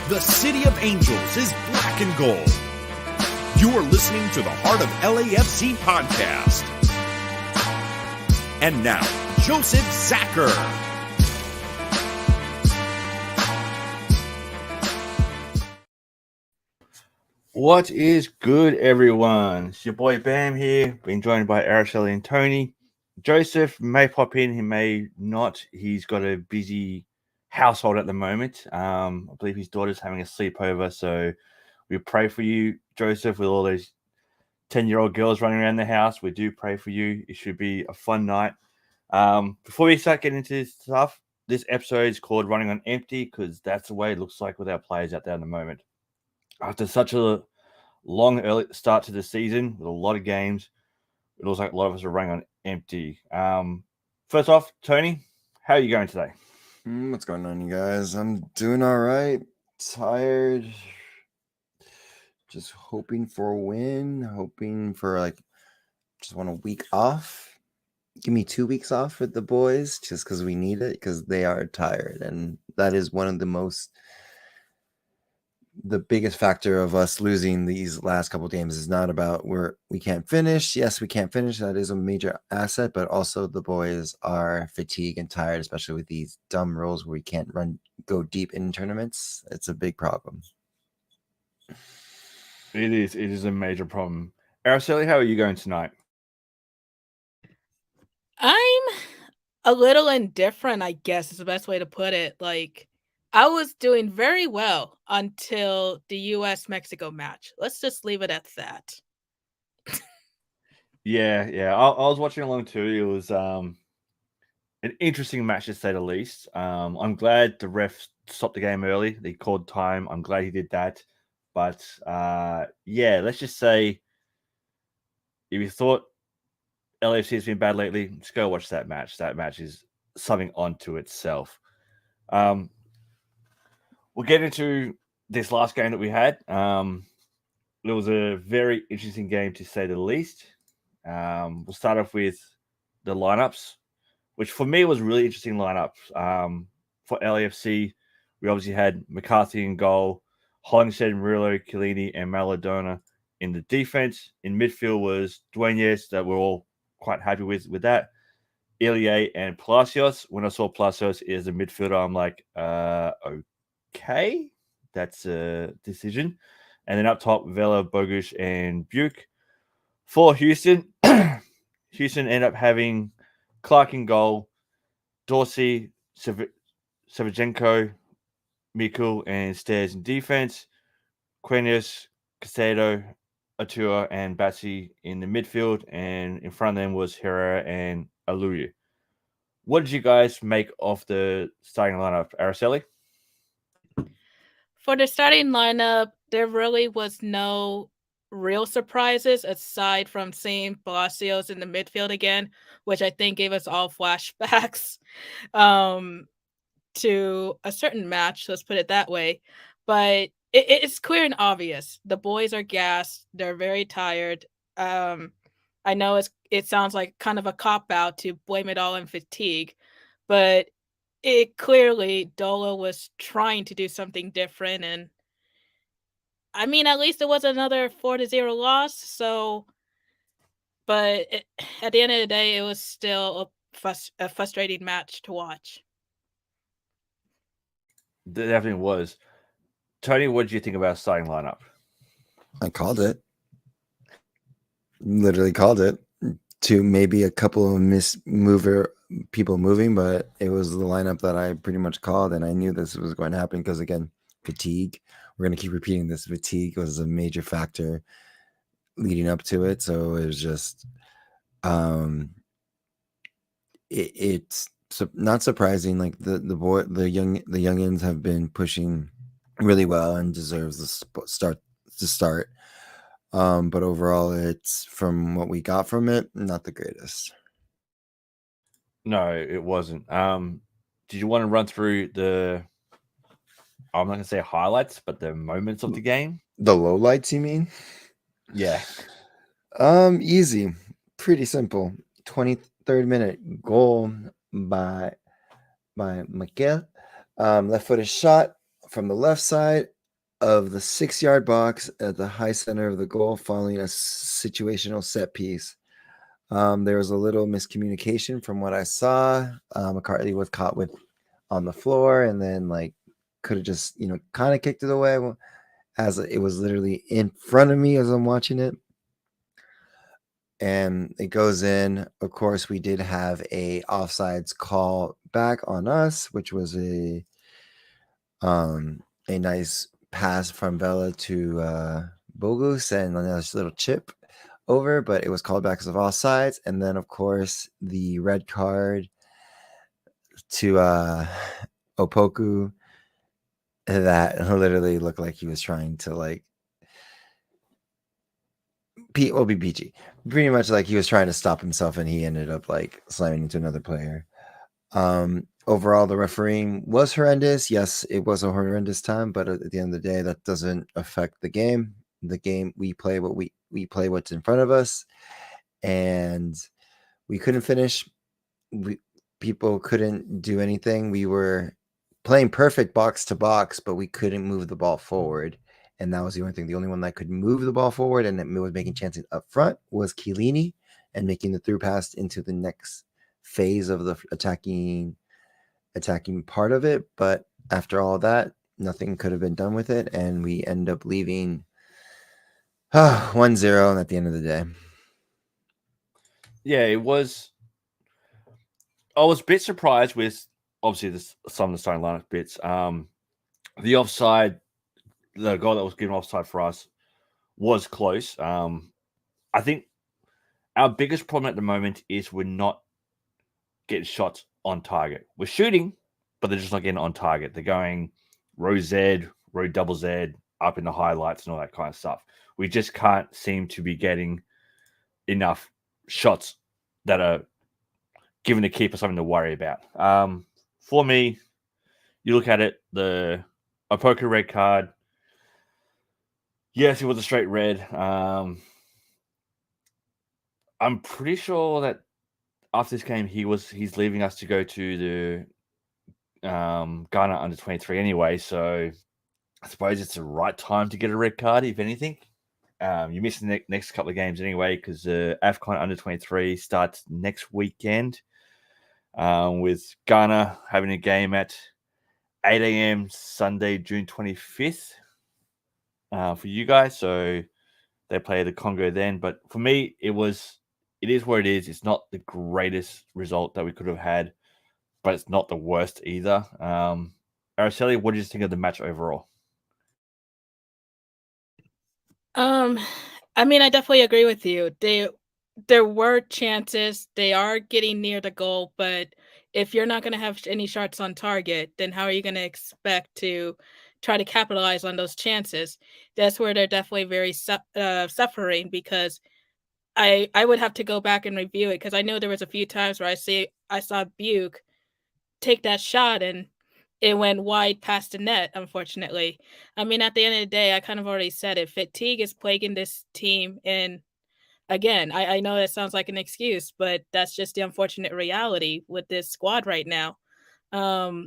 The City of Angels is black and gold. You are listening to the Heart of LAFC podcast. And now, Joseph Zacher. What is good, everyone? It's your boy Bam here, being joined by Araceli and Tony. Joseph may pop in, he may not. He's got a busy household at the moment. I believe his daughter's having a sleepover, so we pray for you, Joseph, with all those 10-year-old girls running around the house. We do pray for you. It should be a fun night. Before we start getting into this stuff, this episode is called Running on Empty because that's the way it looks like with our players out there at the moment. After such a long early start to the season with a lot of games, it looks like a lot of us are running on empty. First off, Tony, how are you going today? What's going on, you guys? I'm doing all right. Tired. Just hoping for a win. Hoping for just want a week off. Give me 2 weeks off with the boys just because we need it because they are tired. And that is one of the biggest factor of us losing these last couple of games is not about we can't finish. Yes, we can't finish. That is a major asset, but also the boys are fatigued and tired, especially with these dumb rules where we can't go deep in tournaments. It's a big problem. It is a major problem. Araceli, how are you going tonight? I'm a little indifferent, I guess is the best way to put it. I was doing very well until the US-Mexico match. Let's just leave it at that. Yeah. I was watching along too. It was an interesting match to say the least. I'm glad the ref stopped the game early. They called time. I'm glad he did that. But let's just say if you thought LAFC has been bad lately, just go watch that match. That match is something onto itself. We'll get into this last game that we had. It was a very interesting game to say the least. We'll start off with the lineups, which for me was really interesting lineups. For LAFC, we obviously had McCarthy in goal, Hollingshead, Murillo, Chiellini, and Maradona in the defense. In midfield was Dueñas, that we're all quite happy with that. Ilie and Palacios. When I saw Palacios as a midfielder, I'm like, okay, that's a decision. And then up top, Vela, Bogusz, and Buke. For Houston, Houston ended up having Clark in goal, Dorsey, Savchenko, Mikul, and Stairs in defense. Quenius, Casado, Atua, and Bassi in the midfield. And in front of them was Herrera and Aluya. What did you guys make of the starting lineup, Araceli? For the starting lineup, there really was no real surprises aside from seeing Palacios in the midfield again, which I think gave us all flashbacks to a certain match, let's put it that way. But it's clear and obvious. The boys are gassed. They're very tired. I know it sounds like kind of a cop-out to blame it all on fatigue, but it clearly Dolo was trying to do something different, and I mean, at least it was another 4-0 loss. So, but at the end of the day, it was still a frustrating match to watch. It definitely was. Tony, what did you think about starting lineup? I called it. Literally called it. To maybe a couple of people moving, but it was the lineup that I pretty much called, and I knew this was going to happen because, again, fatigue. We're going to keep repeating this. Fatigue was a major factor leading up to it, so it was just it's not surprising. Like the youngins have been pushing really well and deserves the start. But overall, it's from what we got from it, not the greatest. No, it wasn't. Did you want to run through I'm not going to say highlights, but the moments of the game? The lowlights, you mean? Yeah. Easy, pretty simple. 23rd minute goal by Mikel. Left footed shot from the left side of the 6-yard box at the high center of the goal, following a situational set piece. There was a little miscommunication from what I saw. McCarthy was caught with on the floor, and then like could have just kind of kicked it away as it was literally in front of me as I'm watching it. And it goes in. Of course, we did have a offsides call back on us, which was a nice pass from Vela to Bogus and a nice little chip over, but it was called back as of offsides. And then, of course, the red card to Opoku that literally looked like he was trying to like will be PG. Pretty much like he was trying to stop himself and he ended up like slamming into another player. Overall, the refereeing was horrendous. Yes, it was a horrendous time, but at the end of the day, that doesn't affect the game. The game, we play what we play what's in front of us, and we couldn't finish. People couldn't do anything. We were playing perfect box to box, but we couldn't move the ball forward. And that was the only thing. The only one that could move the ball forward and it was making chances up front was Chiellini and making the through pass into the next phase of the attacking part of it. But after all that, nothing could have been done with it. And we end up leaving 1-0 at the end of the day. Yeah, it was. I was a bit surprised with obviously some of the starting lineup bits. The offside, the goal that was given offside for us was close. I think our biggest problem at the moment is we're not getting shots on target. We're shooting, but they're just not getting on target. They're going row Z, row double Z, up in the highlights and all that kind of stuff. We just can't seem to be getting enough shots that are giving the keeper something to worry about. For me, you look at it, the Opoku red card. Yes, it was a straight red. I'm pretty sure that after this game, he's leaving us to go to the Ghana under 23 anyway. So I suppose it's the right time to get a red card, if anything. You miss the next couple of games anyway because the AFCON under 23 starts next weekend with Ghana having a game at 8 a.m. Sunday, June 25th for you guys. So they play the Congo then. But for me, it is what it is. It's not the greatest result that we could have had, but it's not the worst either. Araceli, what did you think of the match overall? I mean, I definitely agree with you. There were chances. They are getting near the goal, but if you're not going to have any shots on target, then how are you going to expect to try to capitalize on those chances? That's where they're definitely very suffering because I would have to go back and review it because I know there was a few times where I saw Buke take that shot and it went wide past the net, unfortunately. I mean, at the end of the day, I kind of already said it. Fatigue is plaguing this team. And again, I know that sounds like an excuse, but that's just the unfortunate reality with this squad right now.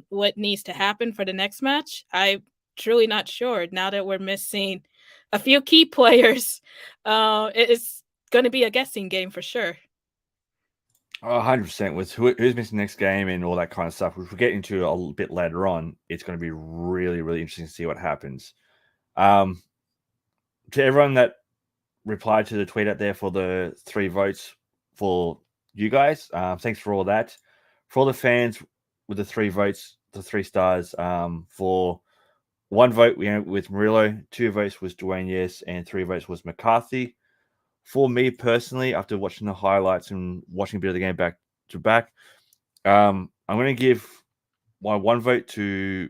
What needs to happen for the next match? I'm truly not sure. Now that we're missing a few key players, it's going to be a guessing game for sure. 100% with who's missing next game and all that kind of stuff, which we'll get into a little bit later on. It's going to be really, really interesting to see what happens. To everyone that replied to the tweet out there for the 3 votes for you guys, thanks for all that. For all the fans with the 3 votes, the 3 stars, for 1 vote we went with Murillo, 2 votes was Dwayne Yes, and 3 votes was McCarthy. For me personally, after watching the highlights and watching a bit of the game back to back, I'm going to give my 1 vote to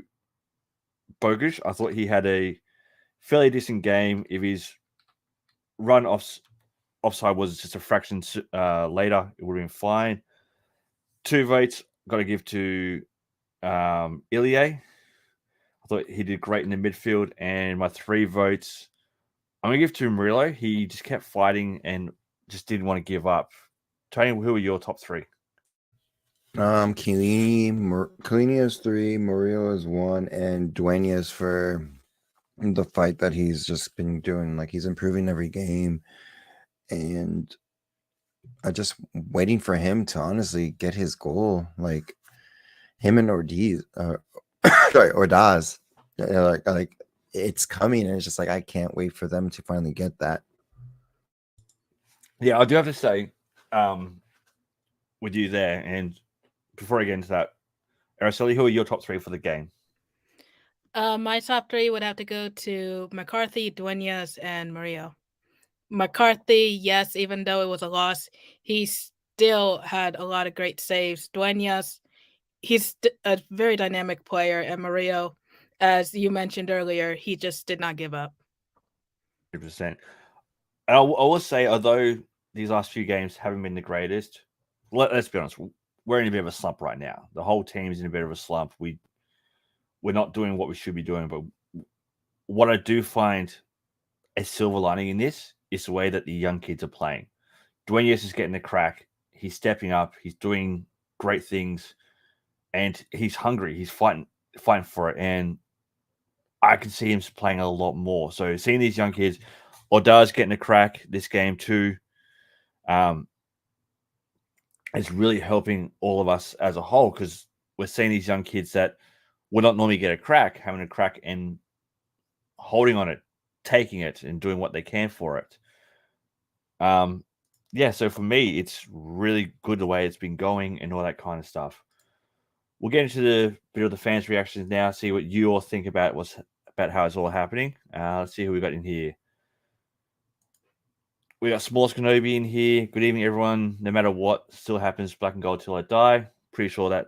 Bogusz. I thought he had a fairly decent game. If his run offside was just a fraction later, it would have been fine. 2 votes got to give to Ilie. I thought he did great in the midfield. And my 3 votes, I'm going to give to Murillo. He just kept fighting and just didn't want to give up. Tony, who are your top three? Chiellini is 3, Murillo is 1, and Dueñas is for the fight that he's just been doing. Like, he's improving every game, and I just waiting for him to honestly get his goal. Like, him and Ordaz, like it's coming, and it's just like I can't wait for them to finally get that. Yeah, I do have to say, with you there, and before I get into that, Araceli, who are your top three for the game? My top 3 would have to go to McCarthy, Dueñas, and Murillo. McCarthy, yes, even though it was a loss, he still had a lot of great saves. Dueñas, he's a very dynamic player, and Murillo, as you mentioned earlier, he just did not give up. 100%. I will say, although these last few games haven't been the greatest, let's be honest, we're in a bit of a slump right now. The whole team's in a bit of a slump. We're not doing what we should be doing. But what I do find a silver lining in this is the way that the young kids are playing. Dueñas is getting the crack. He's stepping up. He's doing great things, and he's hungry. He's fighting for it, and I can see him playing a lot more. So seeing these young kids, Ordaz getting a crack this game too, is really helping all of us as a whole, because we're seeing these young kids that would not normally get a crack, having a crack and holding on it, taking it, and doing what they can for it. Yeah, so for me, it's really good the way it's been going and all that kind of stuff. We'll get into the bit of the fans' reactions now, see what you all think about how it's all happening. Let's see who we got in here. We got Small Kenobi in here. Good evening, everyone. No matter what still happens, black and gold till I die. Pretty sure that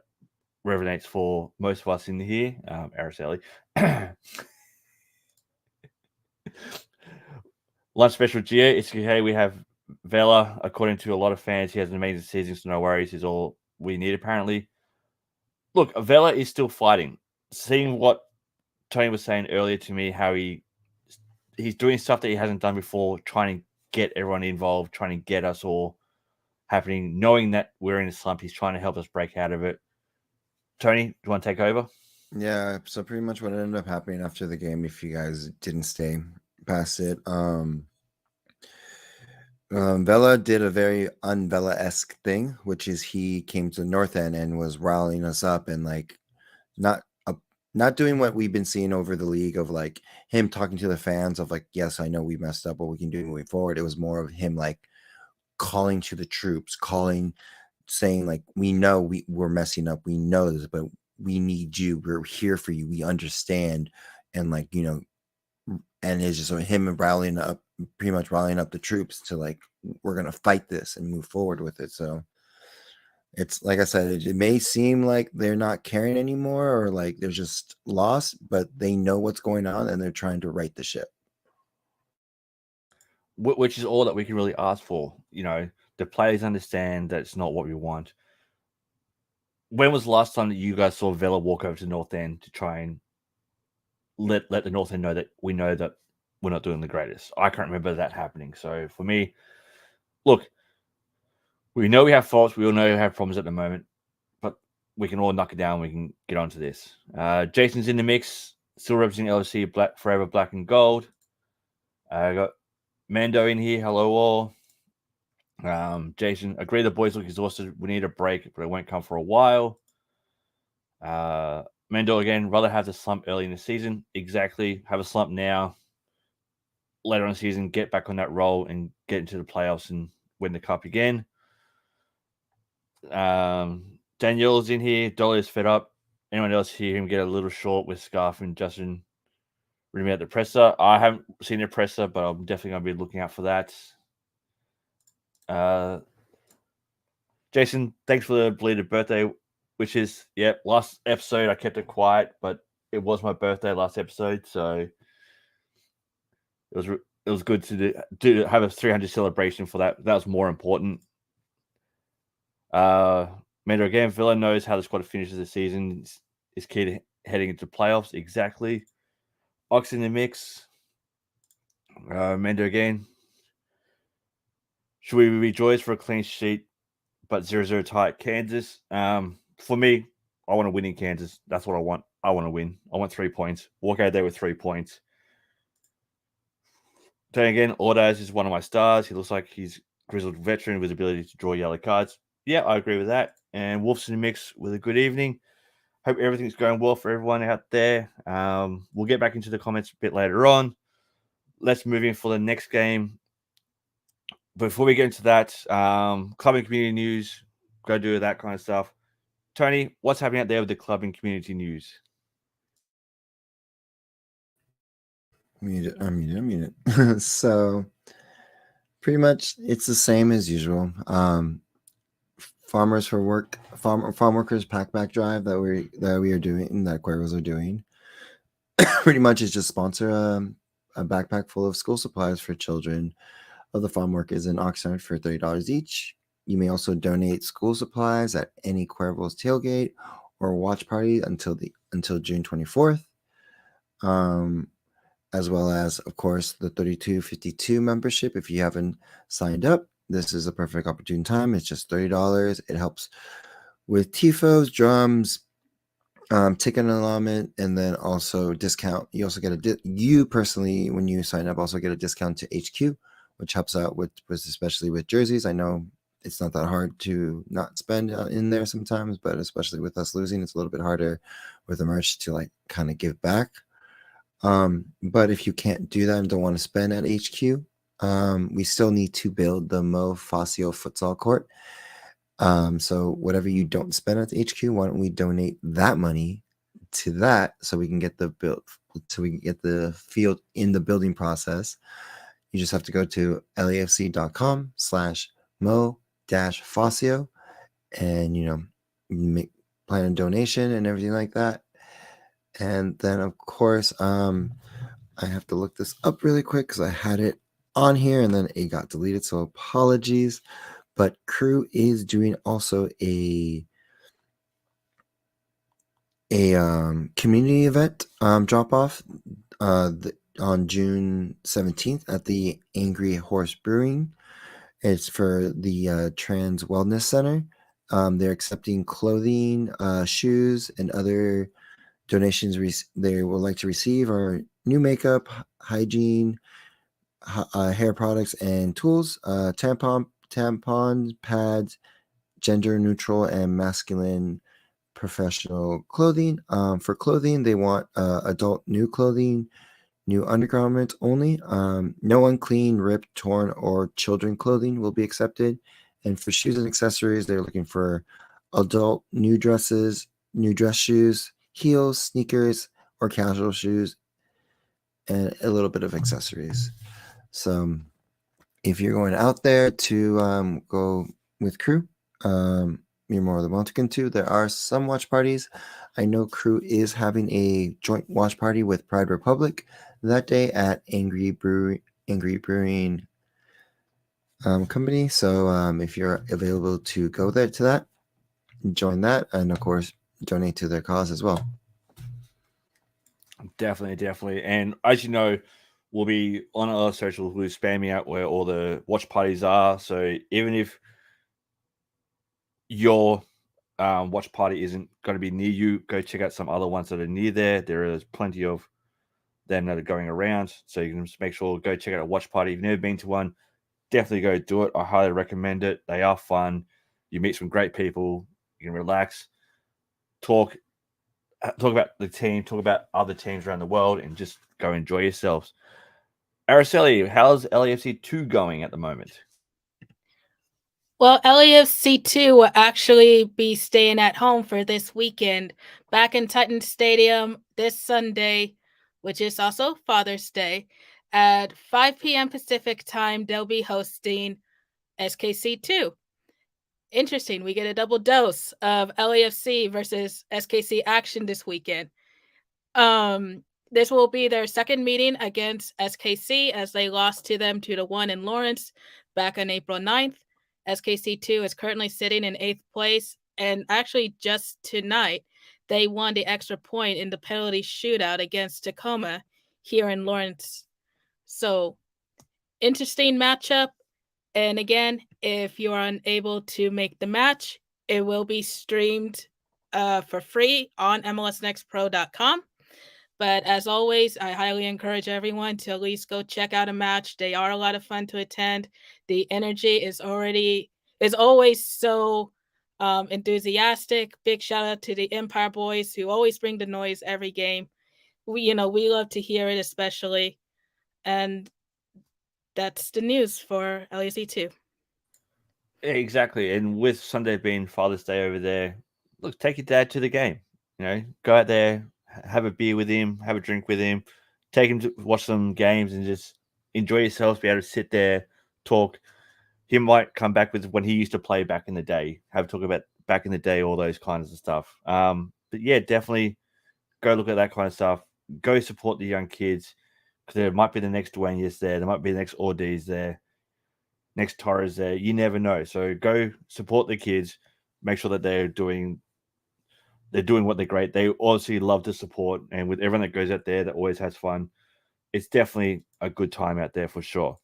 resonates for most of us in here. Araceli. Lunch special Gia. It's okay. We have Vela. According to a lot of fans, he has an amazing season, so no worries. He's all we need, apparently. Look, Vela is still fighting. Seeing what Tony was saying earlier to me, how he's doing stuff that he hasn't done before, trying to get everyone involved, trying to get us all happening, knowing that we're in a slump. He's trying to help us break out of it. Tony, do you want to take over? Yeah, so pretty much what ended up happening after the game, if you guys didn't stay past it, Vela did a very un-Vela-esque thing, which is he came to the North End and was riling us up and like not doing what we've been seeing over the league of like him talking to the fans of like, yes, I know we messed up, what we can do moving forward. It was more of him like calling to the troops, saying like, we know we're messing up, we know this, but we need you, we're here for you, we understand. And like, and it's just him pretty much rallying up the troops to like, we're gonna fight this and move forward with it. So it's like I said, it may seem like they're not caring anymore or like they're just lost, but they know what's going on and they're trying to right the ship. Which is all that we can really ask for. The players understand that it's not what we want. When was the last time that you guys saw Vela walk over to North End to try and let the North End know that we know that we're not doing the greatest? I can't remember that happening. So for me, look, we know we have faults. We all know we have problems at the moment, but we can all knock it down. We can get onto this. Jason's in the mix, still representing LFC, forever black and gold. I got Mando in here. Hello all. Jason, agree the boys look exhausted. We need a break, but it won't come for a while. Mando again, rather have the slump early in the season. Exactly. Have a slump now. Later in the season, get back on that roll and get into the playoffs and win the cup again. Danielle's in here. Dolly is fed up. Anyone else hear him get a little short with Scarf and Justin reading out the presser? I haven't seen the presser, but I'm definitely going to be looking out for that. Jason, thanks for the belated birthday wishes. Yep, last episode I kept it quiet, but it was my birthday last episode, so it was good to have a 300 celebration for that. That was more important. Mando again, Villa knows how the squad finishes the season. Is key heading into playoffs. Exactly. Ox in the mix. Mando again. Should we rejoice for a clean sheet, but 0-0 tie at Kansas? For me, I want to win in Kansas. That's what I want. I want to win. I want 3 points. Walk out there with 3 points. Then again, Ordaz is one of my stars. He looks like he's grizzled veteran with his ability to draw yellow cards. Yeah, I agree with that. And Wolf's in the mix with a good evening. Hope everything's going well for everyone out there. We'll get back into the comments a bit later on. Let's move in for the next game. Before we get into that, club and community news, go do that kind of stuff. Tony, what's happening out there with the club and community news? Mute it. So pretty much it's the same as usual. Farmers for Work, farm workers pack back drive that we are doing, that Cuervos are doing. Pretty much is just sponsor a backpack full of school supplies for children of the farm workers in Oxnard for $30 each. You may also donate school supplies at any Cuervos tailgate or watch party until June 24th. As well as, of course, the 3252 membership. If you haven't signed up, this is a perfect opportune time. It's just $30. It helps with tifos, drums, ticket allotment, and then also discount. You also get you personally, when you sign up, also get a discount to HQ, which helps out with especially with jerseys. I know it's not that hard to not spend in there sometimes, but especially with us losing, it's a little bit harder with the merch to like kind of give back. But if you can't do that and don't want to spend at HQ, we still need to build the Mo Fascio futsal court. So whatever you don't spend at the HQ, why don't we donate that money to that so we can get the field in the building process. You just have to go to lafc.com/Mo-Fascio and plan a donation and everything like that. And then, of course, I have to look this up really quick because I had it on here and then it got deleted. So apologies. But Crew is doing also a community event drop off on June 17th at the Angry Horse Brewing. It's for the Trans Wellness Center. They're accepting clothing, shoes, and other donations they would like to receive are new makeup, hygiene, hair products, and tools, tampons, pads, gender neutral and masculine professional clothing. For clothing, they want adult new clothing, new undergarments only. No unclean, ripped, torn, or children clothing will be accepted. And for shoes and accessories, they're looking for adult new dresses, new dress shoes, heels, sneakers, or casual shoes, and a little bit of accessories. So if you're going out there to go with Crew, you're more than welcome to. There are some watch parties. I know Crew is having a joint watch party with Pride Republic that day at Angry Brewing Company. So if you're available to go there to that, join that, and of course donate to their cause as well. Definitely. And as you know, we'll be on our socials. We'll spam me out where all the watch parties are. So even if your watch party isn't going to be near you, go check out some other ones that are near there. There is plenty of them that are going around. So you can just make sure go check out a watch party. If you've never been to one, definitely go do it. I highly recommend it. They are fun. You meet some great people. You can relax, talk about the team, talk about other teams around the world, and just go enjoy yourselves. Araceli, how's LAFC 2 going at the moment? Well, LAFC 2 will actually be staying at home for this weekend back in Titan Stadium this Sunday, which is also Father's Day. At 5 p.m. Pacific time, they'll be hosting SKC 2. Interesting. We get a double dose of LAFC versus SKC action this weekend. This will be their second meeting against SKC as they lost to them 2-1 in Lawrence back on April 9th. SKC 2 is currently sitting in 8th place, and actually just tonight they won the extra point in the penalty shootout against Tacoma here in Lawrence. So interesting matchup. And again, if you are unable to make the match, it will be streamed for free on MLSNextPro.com. But as always, I highly encourage everyone to at least go check out a match. They are a lot of fun to attend. The energy is always so enthusiastic. Big shout out to the Empire Boys who always bring the noise every game. We love to hear it, especially. And that's the news for LAC 2. Exactly. And with Sunday being Father's Day over there, look, take your dad to the game. Go out there, have a beer with him, have a drink with him, take him to watch some games and just enjoy yourselves, be able to sit there, talk. He might come back with when he used to play back in the day, have a talk about back in the day, all those kinds of stuff. But yeah, definitely go look at that kind of stuff. Go support the young kids because there might be the next Dwayne's there. There might be the next Ordees there. Next Torres there. You never know. So go support the kids. Make sure that they're doing what they're great. They obviously love to support, and with everyone that goes out there that always has fun, it's definitely a good time out there for sure.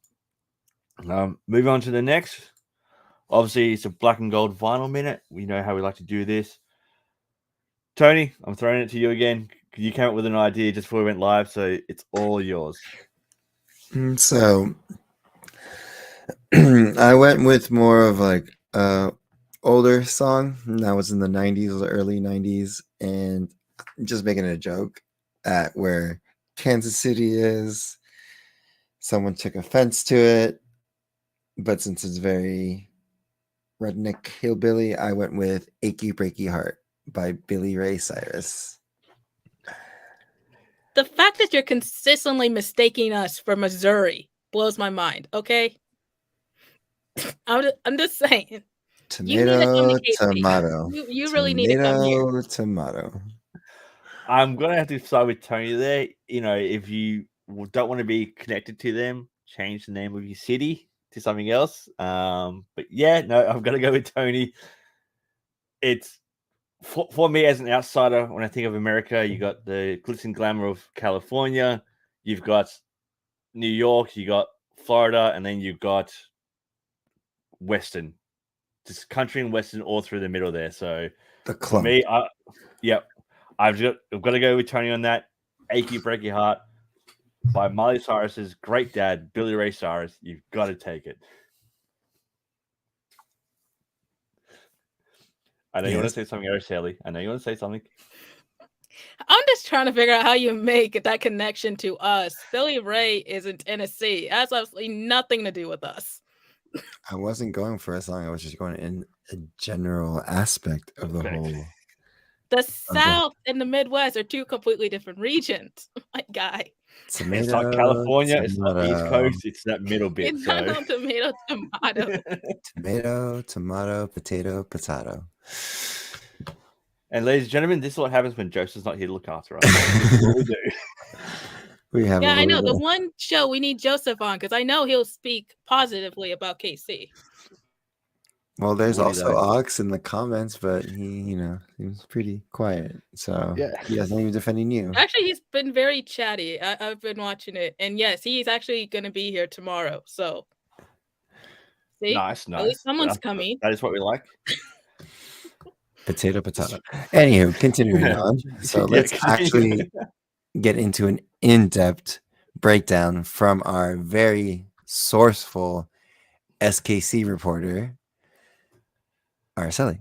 Moving on to the next. Obviously, it's a black and gold vinyl minute. We know how we like to do this. Tony, I'm throwing it to you again. You came up with an idea just before we went live, so it's all yours. So I went with more of like older song that was in the 90s, early 90s, and just making a joke at where Kansas City is. Someone took offense to it, but since it's very redneck hillbilly, I went with Achy Breaky Heart by Billy Ray Cyrus. The fact that you're consistently mistaking us for Missouri blows my mind, okay? I'm just saying. Tomato, tomato. You really need to come here. Tomato. I'm going to have to side with Tony there. If you don't want to be connected to them, change the name of your city to something else. But yeah, no, I've got to go with Tony. It's for me as an outsider, when I think of America, you got the glitz and glamour of California, you've got New York, you got Florida, and then you've got Western, just country and Western all through the middle there. So the clump. For me, I've got to go with Tony on that. Achy Breaky Heart by Miley Cyrus's great dad, Billy Ray Cyrus. You've got to take it. I know you want to say something, Araceli. I know you want to say something. I'm just trying to figure out how you make that connection to us. Billy Ray is in Tennessee. It has absolutely nothing to do with us. I wasn't going for a song. I was just going in a general aspect of the whole. The South and the Midwest are two completely different regions. My guy. Tomato, it's not California. tomato. It's not the East Coast. It's that middle bit. It's not no tomato. Tomato, tomato, potato, potato. And ladies and gentlemen, this is what happens when Joseph's not here to look after us. This is what we do. We have. Yeah, I know. The one show we need Joseph on because I know he'll speak positively about KC. Well, there's also Ox in the comments, but he was pretty quiet. So he doesn't even defending you. Actually, he's been very chatty. I've been watching it. And yes, he's actually going to be here tomorrow. So, see? Nice. At least someone's coming. That is what we like. Potato. Anywho, continuing on. So let's actually get into an in-depth breakdown from our very sourceful SKC reporter, Araceli.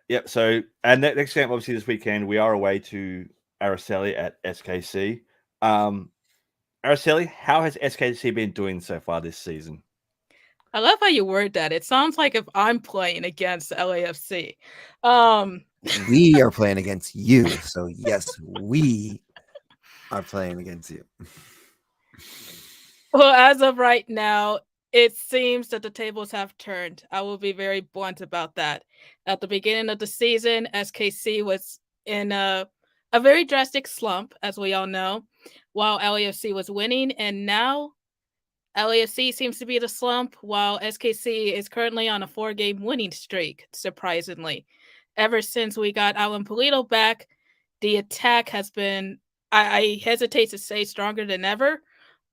Yep. So, and next game, obviously, this weekend, we are away to Araceli at SKC. Araceli, how has SKC been doing so far this season? I love how you word that. It sounds like if I'm playing against LAFC. We are playing against you. So, yes, we are playing against you. Well, as of right now, it seems that the tables have turned. I will be very blunt about that. At the beginning of the season, SKC was in a very drastic slump, as we all know, while LAFC was winning. And now LAFC seems to be the slump, while SKC is currently on a 4-game winning streak, surprisingly. Ever since we got Alan Polito back, the attack has been, I hesitate to say stronger than ever,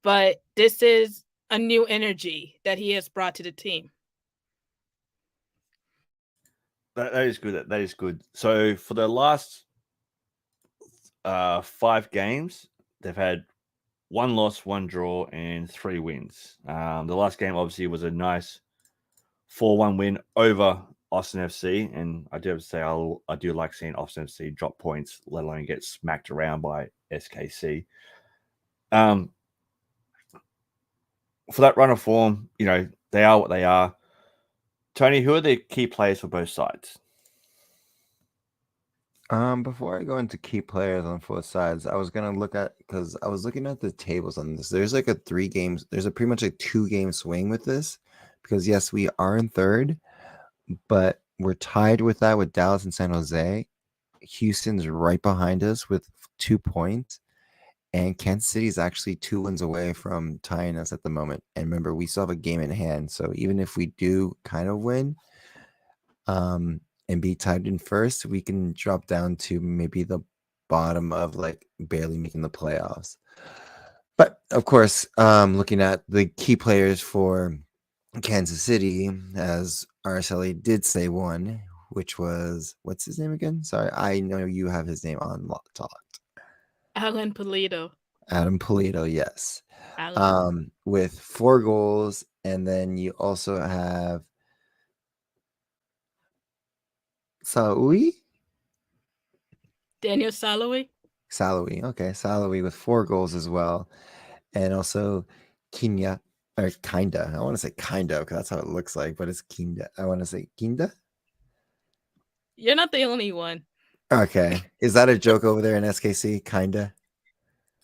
but this is a new energy that he has brought to the team. That is good. That is good. So for the last 5 games, they've had 1 loss, 1 draw, and 3 wins. The last game obviously was a nice 4-1 win over Austin FC, and I do have to say I do like seeing Austin FC drop points, let alone get smacked around by SKC. For that run of form, they are what they are. Tony, who are the key players for both sides? Before I go into key players on both sides, I was gonna because I was looking at the tables on this. There's like there's a pretty much a 2-game swing with this, because yes, we are in third, but we're tied with that with Dallas and San Jose. Houston's right behind us with 2 points, and Kansas City is actually 2 wins away from tying us at the moment. And remember, we still have a game in hand, so even if we do kind of win, and be tied in first, we can drop down to maybe the bottom of like barely making the playoffs. But of course, looking at the key players for Kansas City, as RSLE did say one, which was, what's his name again? Sorry, I know you have his name on talk. Alan Pulido. Adam Pulido, yes. Alan. With 4 goals, and then you also have Saui? Daniel Salawi. Salawi, okay. Salawi with 4 goals as well. And also Kinya, or Kinda. I want to say Kinda because that's how it looks like, but it's Kinda. I want to say Kinda. You're not the only one. Okay. Is that a joke over there in SKC? Kinda?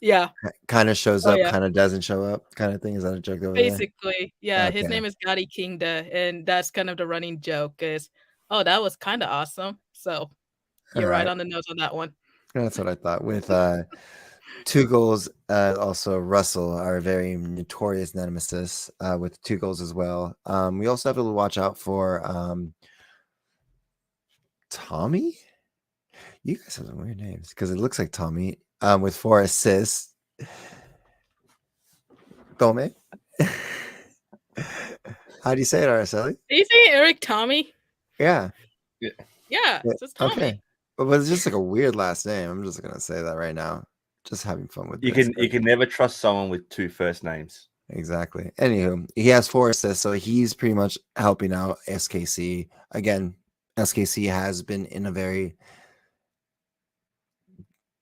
Yeah. Kind of shows Oh, up, yeah. kind of doesn't show up kind of thing? Is that a joke over there? Basically, yeah. His Okay. name is Gotti Kingda, and that's kind of the running joke is, oh, that was kind of awesome. So you're right on the nose on that one. That's what I thought. With 2 goals, also Russell, our very notorious nemesis, with 2 goals as well. We also have to watch out for Tommy. You guys have some weird names because it looks like Tommy, with 4 assists. Tome. How do you say it, Araceli? Did you say Eric Tommy? Yeah. Yeah, it's just Tommy. Okay. But it's just like a weird last name. I'm just gonna say that right now. Just having fun with You this. can never trust someone with 2 first names. Exactly. Anywho, he has 4 assists, so he's pretty much helping out SKC. Again, SKC has been in a very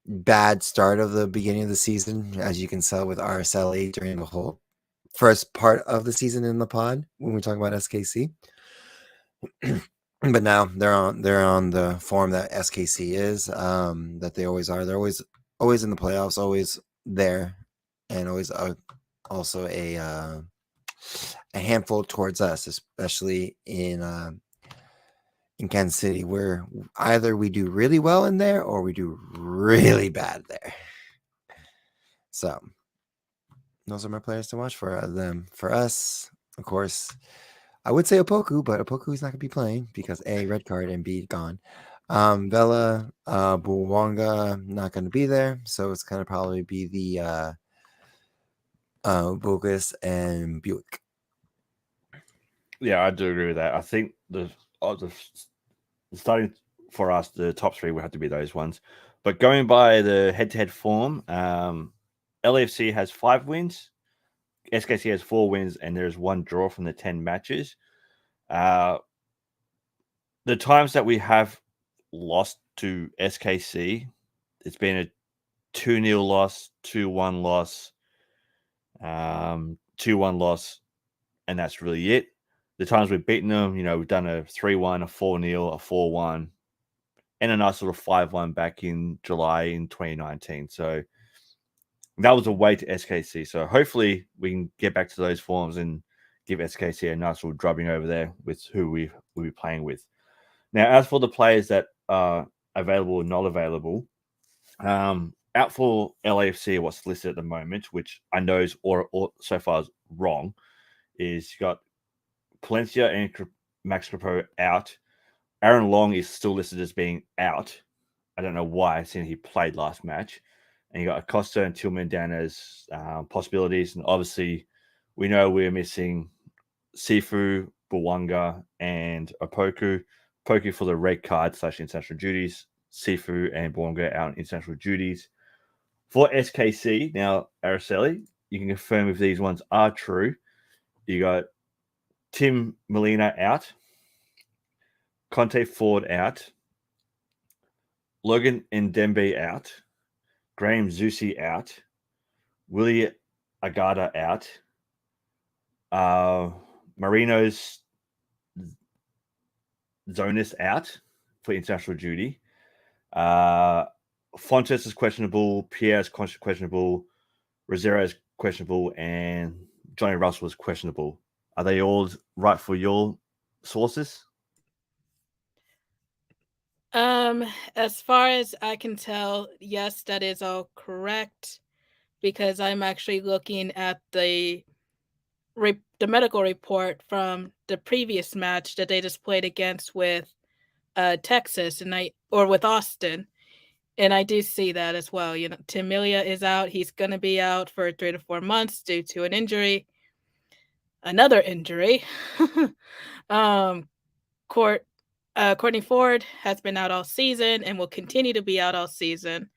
bad start of the beginning of the season, as you can tell with RSLE during the whole first part of the season in the pod when we talk about SKC. But now they're on the form that SKC is, that they always are. They're always in the playoffs, always there, and always also a handful towards us, especially in Kansas City, where either we do really well in there or we do really bad there. So those are my players to watch for them. For us, of course, I would say Opoku, but Opoku is not going to be playing because A, red card, and B, gone. Vela, Buwanga, not going to be there. So it's going to probably be the Bogus and Buick. Yeah, I do agree with that. I think the starting for us, the top 3 will have to be those ones. But going by the head-to-head form, LAFC has 5 wins, SKC has 4 wins, and there's 1 draw from the 10 matches. The times that we have lost to SKC, it's been a 2-0 loss, 2-1 loss, 2-1 loss, and that's really it. The times we've beaten them, we've done a 3-1, a 4-0, a 4-1, and a nice little 5-1 back in July in 2019. So that was a way to SKC. So hopefully we can get back to those forms and give SKC a nice little drubbing over there with who we'll be playing with. Now, as for the players that are available or not available, out for LAFC, what's listed at the moment, which I know is or so far is wrong, is you got Palencia and Max Crepeau out. Aaron Long is still listed as being out. I don't know why, seeing he played last match. And you got Acosta and Tillman down as possibilities. And obviously, We know we're missing Sifu, Bawanga, and Opoku. Opoku for the red card / international duties. Sifu and Bawanga out on international duties. For SKC, now, Araceli, you can confirm if these ones are true. You got Tim Molina out, Conte Ford out, Logan Ndembe out, Graham Zusi out, Willie Agada out, Marino's Zonis out for international duty. Fontes is questionable, Pierre is questionable, Rosero is questionable, and Johnny Russell is questionable. Are they all right for your sources? As far as I can tell, yes, that is all correct, because I'm actually looking at the medical report from the previous match that they just played against with Texas or with Austin, and I do see that as well. You know, Tim Melia is out. He's going to be out for 3 to 4 months due to an injury. Another injury. Courtney Ford has been out all season and will continue to be out all season.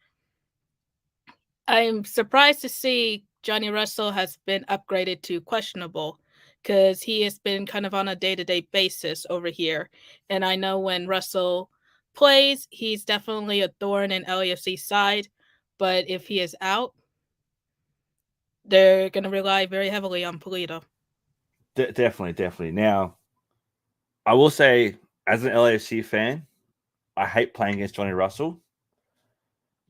I'm surprised to see Johnny Russell has been upgraded to questionable, because he has been kind of on a day-to-day basis over here. And I know when Russell plays, he's definitely a thorn in LAFC's side. But if he is out, they're going to rely very heavily on Polito. Definitely. Now, I will say, as an LAFC fan, I hate playing against Johnny Russell.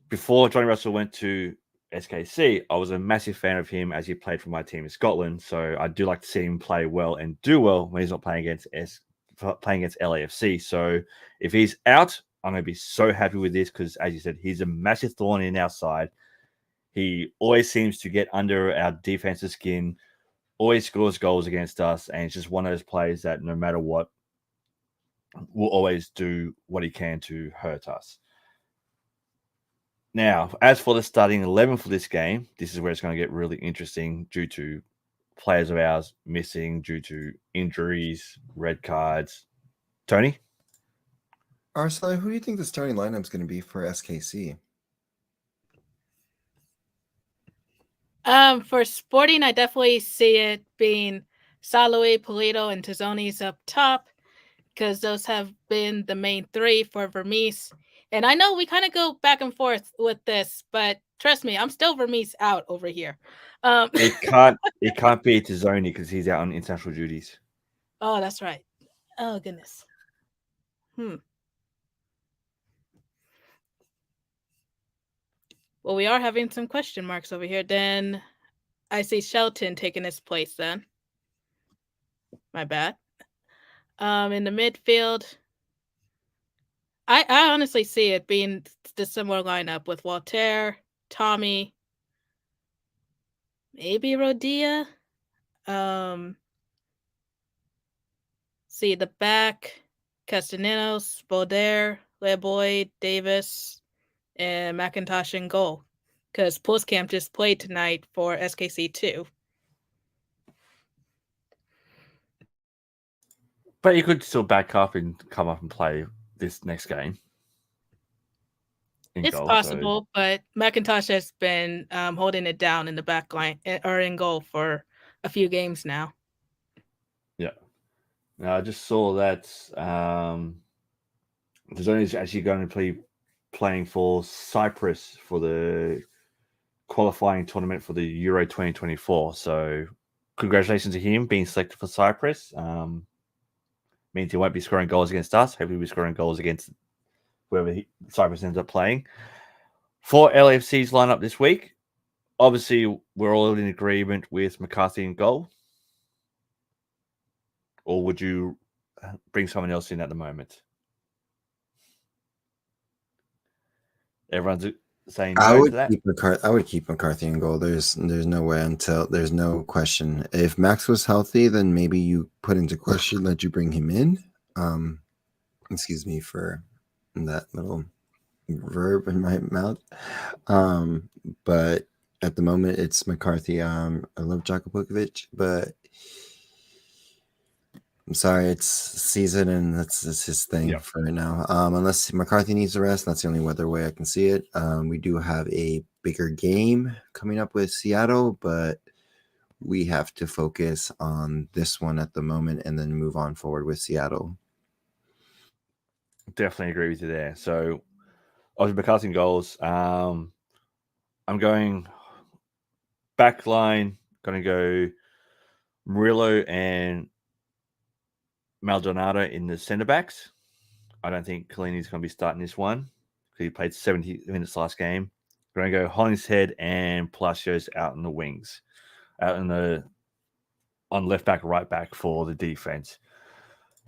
Before Johnny Russell went to SKC, I was a massive fan of him as he played for my team in Scotland. So I do like to see him play well and do well when he's not playing against LAFC. So if he's out, I'm going to be so happy with this because, as you said, he's a massive thorn in our side. He always seems to get under our defensive skin, always scores goals against us, and it's just one of those players that no matter what, will always do what he can to hurt us. Now, as for the starting 11 for this game, this is where it's going to get really interesting due to players of ours missing due to injuries, red cards. Tony? Arceli, who do you think the starting lineup is going to be for SKC? For Sporting, I definitely see it being Saloi, Polito, and Tizoni's up top, because those have been the main three for Vermees. And I know we kind of go back and forth with this, but trust me, I'm still Vermees out over here. It can't be Tizzoni because he's out on international duties. Oh, that's right. Oh, goodness. Well, we are having some question marks over here. Then I see Shelton taking his place then. My bad. In the midfield, I honestly see it being the similar lineup with Walter, Tommy, maybe Rodia. See the back, Castellanos, Baudelaire, Leboy, Davis, and McIntosh in goal, because Postcamp just played tonight for SKC2. But you could still back up and come up and play this next game. It's possible, but McIntosh has been holding it down in the back line or in goal for a few games now. Yeah. Now, I just saw that Tizzoni is actually going to be playing for Cyprus for the qualifying tournament for the Euro 2024. So congratulations to him being selected for Cyprus. Means he won't be scoring goals against us. Hopefully, we'll be scoring goals against whoever Cyprus ends up playing. For LAFC's lineup this week, obviously, we're all in agreement with McCarthy in goal. Or would you bring someone else in at the moment? Everyone's saying no to that. I would keep McCarthy in goal. There's no way until there's no question. If Max was healthy, then maybe you put into question that you bring him in. Excuse me for that little verb in my mouth. But At the moment, it's McCarthy. I love Jakubovic, but I'm sorry, it's season and that's his thing Yeah. for right now. Unless McCarthy needs a rest, that's the only other way I can see it. We do have a bigger game coming up with Seattle, but we have to focus on this one at the moment and then move on forward with Seattle. Definitely agree with you there. So, obviously, McCarthy goals. I'm going back line. Going to go Murillo and Maldonado in the centre backs. I don't think Collini's going to be starting this one because he played 70 minutes last game. We're going to go Hollingshead and Palacios out in the wings, out in the on left back, right back for the defense.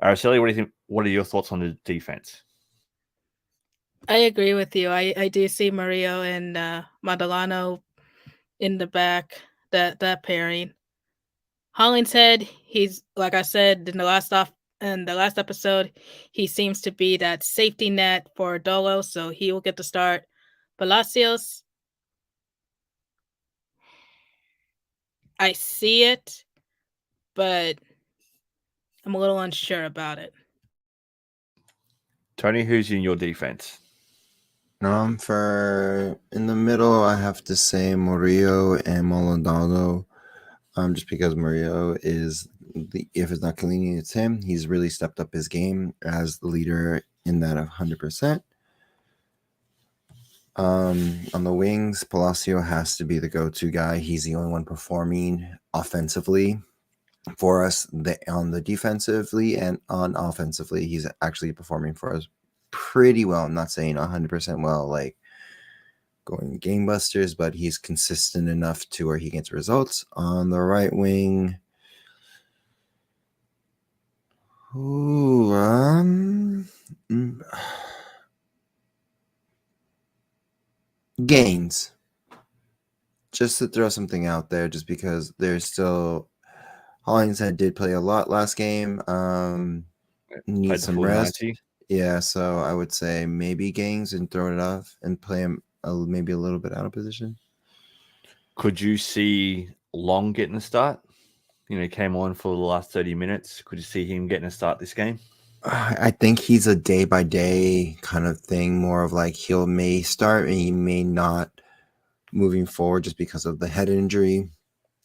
Araceli, what do you think? What are your thoughts on the defense? I agree with you. I do see Mario and Madalano in the back, that pairing. Hollingshead, he's like I said in the last episode, he seems to be that safety net for Dolo, so he will get the start. Palacios, I see it, but I'm a little unsure about it. Tony, who's in your defense? For in the middle, I have to say Murillo and Maldonado. Just because Murillo is if it's not Chiellini, it's him. He's really stepped up his game as the leader in that 100%. On the wings, Palacio has to be the go-to guy. He's the only one performing offensively for us. On the defensively and on offensively, he's actually performing for us pretty well. I'm not saying 100% well, like going gangbusters, but he's consistent enough to where he gets results. On the right wing, Gains. Just to throw something out there, just because there's still Hollingshead did play a lot last game. Needs some rest. 90. Yeah, so I would say maybe Gaines and throw it off and play him maybe a little bit out of position. Could you see Long getting a start? You know, he came on for the last 30 minutes. Could you see him getting a start this game? I think he's a day by day kind of thing, more of like may start and he may not moving forward just because of the head injury.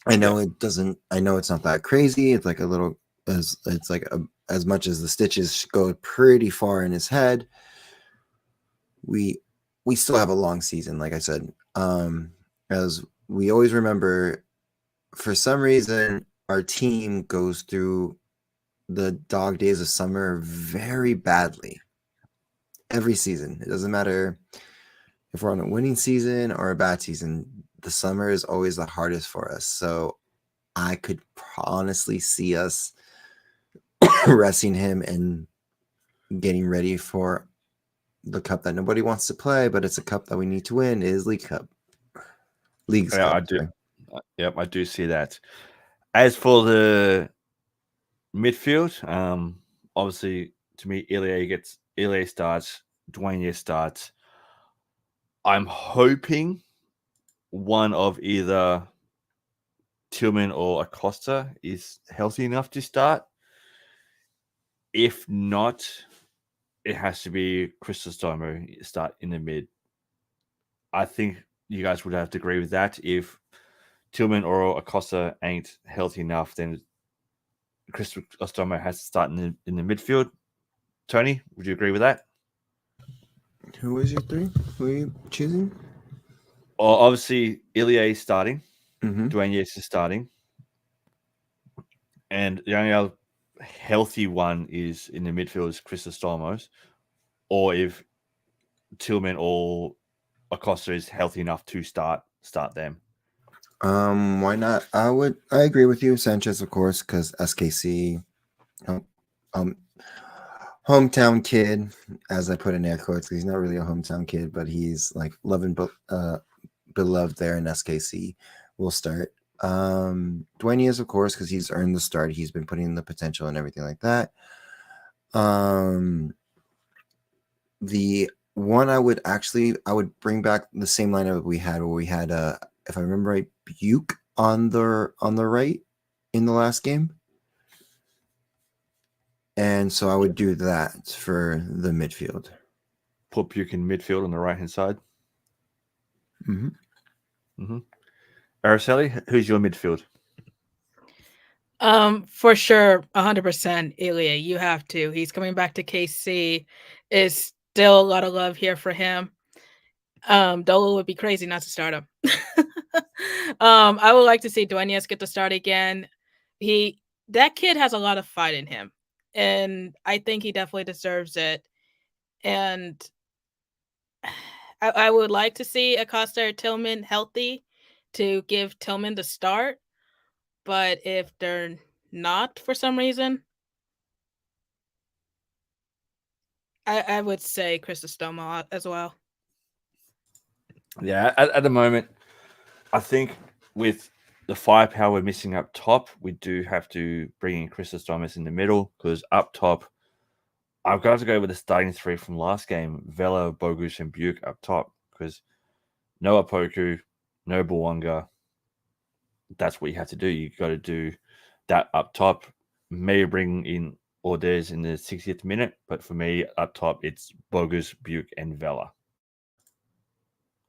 I know it doesn't. I know it's not that crazy. It's like a little as much as the stitches go pretty far in his head. We still have a long season, like I said. As we always remember, for some reason, our team goes through the dog days of summer very badly. Every season, it doesn't matter if we're on a winning season or a bad season. The summer is always the hardest for us. So I could honestly see us resting him and getting ready for the cup that nobody wants to play, but it's a cup that we need to win. Is League Cup. League's Cup. I do. Yep, I do see that. As for the midfield, obviously to me, Ilie starts, Dwayne starts. I'm hoping one of either Tillman or Acosta is healthy enough to start. If not, it has to be Cristostomo start in the mid. I think you guys would have to agree with that. If Tillman or Acosta ain't healthy enough, then Cristostomo has to start in the midfield. Tony, would you agree with that? Who is your three? Who are you choosing? Well, obviously, Ilie is starting. Mm-hmm. Dwayne Yates is starting. And the only other healthy one is in the midfield is Cristostomo. Or if Tillman or Acosta is healthy enough to start them. Why not? I agree with you, Sanchez, of course, because SKC, hometown kid, as I put in air quotes. He's not really a hometown kid, but he's like loving beloved there in SKC. We'll start. Dwayne is, of course, because he's earned the start. He's been putting in the potential and everything like that. The one I would bring back the same lineup we had, where we had if I remember right, Buke on the right in the last game. And so I would do that for the midfield. Put Buke in midfield on the right hand side. Araceli, who's your midfield? For sure, 100% Ilya. You have to. He's coming back to KC. Is still a lot of love here for him. Dolo would be crazy not to start him. I would like to see Duenas get to start again. That kid has a lot of fight in him, and I think he definitely deserves it. And I would like to see Acosta or Tillman healthy to give Tillman the start. But if they're not for some reason, I would say Cristostomo as well. Yeah, at the moment, I think with the firepower we're missing up top, we do have to bring in Christos Thomas in the middle because up top, I've got to go with the starting three from last game: Vela, Bogus, and Buke up top because no Apoku, no Bawanga. That's what you have to do. You got to do that up top. Maybe bring in Ordez in the 60th minute, but for me, up top, it's Bogus, Buke, and Vela.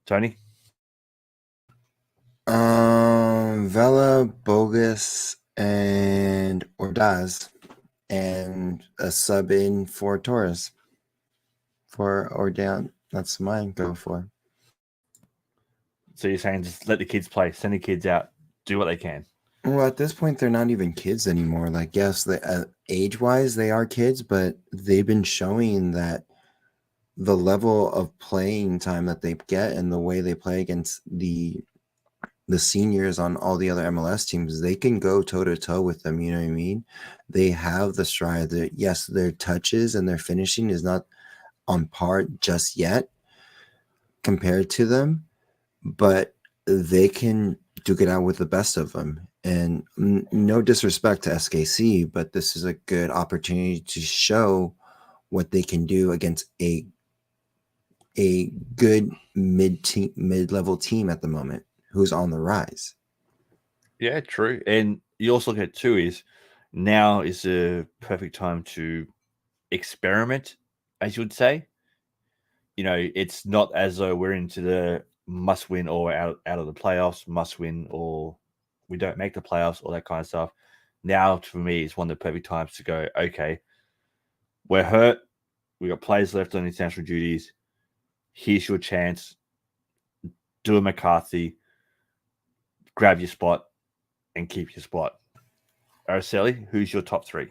Tony? Vela, Bogus, and Ordaz, and a sub in for Torres. For or down. That's mine. Go for. So you're saying just let the kids play, send the kids out, do what they can. Well, at this point, they're not even kids anymore. Like, yes, age-wise, they are kids, but they've been showing that the level of playing time that they get and the way they play against the seniors on all the other MLS teams, they can go toe-to-toe with them, you know what I mean? They have the stride. Yes, their touches and their finishing is not on par just yet compared to them, but they can duke it out with the best of them. And no disrespect to SKC, but this is a good opportunity to show what they can do against a good mid-level team at the moment who's on the rise. Yeah, true. And you also look at too is now is the perfect time to experiment, as you would say. You know, it's not as though we're into the must win or out of the playoffs, must win or we don't make the playoffs, all that kind of stuff. Now, for me, it's one of the perfect times to go, okay, we're hurt. We got players left on international duties. Here's your chance. Do a McCarthy. Grab your spot and keep your spot. Araceli, who's your top three?